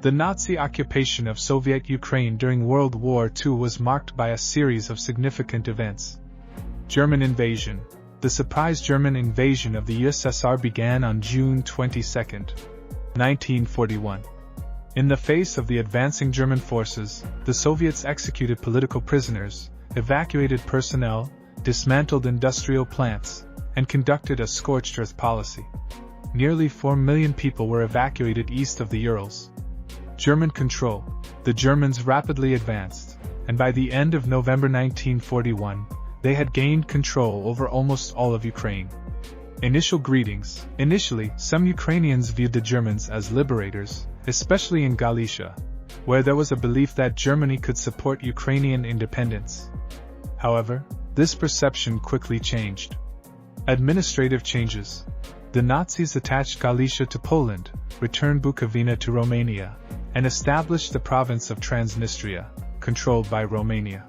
The Nazi occupation of Soviet Ukraine during World War II was marked by a series of significant events. German invasion. The surprise German invasion of the USSR began on June 22, 1941. In the face of the advancing German forces, the Soviets executed political prisoners, evacuated personnel, dismantled industrial plants, and conducted a scorched earth policy. Nearly 4 million people were evacuated east of the Urals. German control. The Germans rapidly advanced, and by the end of November 1941, they had gained control over almost all of Ukraine. Initial greetings. Initially, some Ukrainians viewed the Germans as liberators, especially in Galicia, where there was a belief that Germany could support Ukrainian independence. However, this perception quickly changed. Administrative changes. The Nazis attached Galicia to Poland, returned Bukovina to Romania, and established the province of Transnistria, controlled by Romania.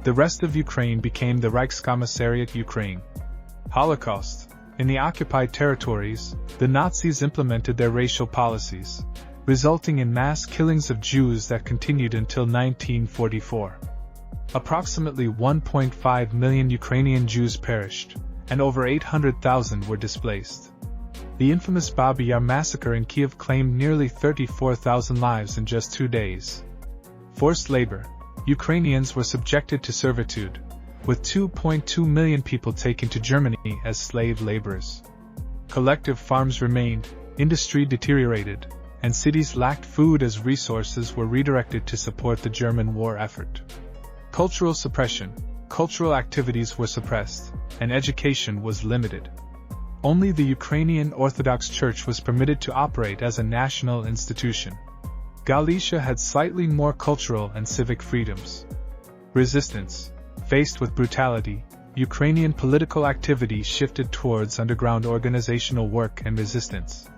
The rest of Ukraine became the Reichskommissariat Ukraine. Holocaust. In the occupied territories, the Nazis implemented their racial policies, resulting in mass killings of Jews that continued until 1944. Approximately 1.5 million Ukrainian Jews perished, and over 800,000 were displaced. The infamous Babi Yar massacre in Kiev claimed nearly 34,000 lives in just 2 days. Forced labor. Ukrainians were subjected to servitude, with 2.2 million people taken to Germany as slave laborers. Collective farms remained, industry deteriorated, and cities lacked food as resources were redirected to support the German war effort. Cultural suppression. Cultural activities were suppressed, and education was limited. Only the Ukrainian Orthodox Church was permitted to operate as a national institution. Galicia had slightly more cultural and civic freedoms. Resistance. Faced with brutality, Ukrainian political activity shifted towards underground organizational work and resistance.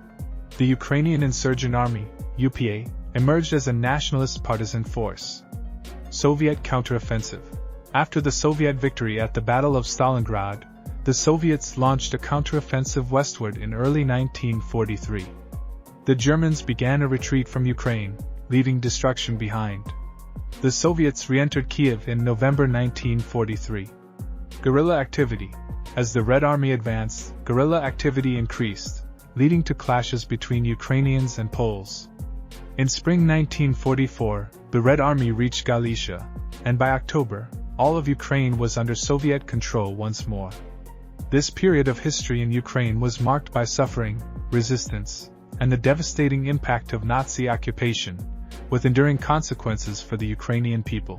The Ukrainian Insurgent Army, UPA, emerged as a nationalist partisan force. Soviet counteroffensive. After the Soviet victory at the Battle of Stalingrad, the Soviets launched a counteroffensive westward in early 1943. The Germans began a retreat from Ukraine, leaving destruction behind. The Soviets re-entered Kiev in November 1943. Guerrilla activity. As the Red Army advanced, guerrilla activity increased, leading to clashes between Ukrainians and Poles. In spring 1944, the Red Army reached Galicia, and by October, all of Ukraine was under Soviet control once more. This period of history in Ukraine was marked by suffering, resistance, and the devastating impact of Nazi occupation, with enduring consequences for the Ukrainian people.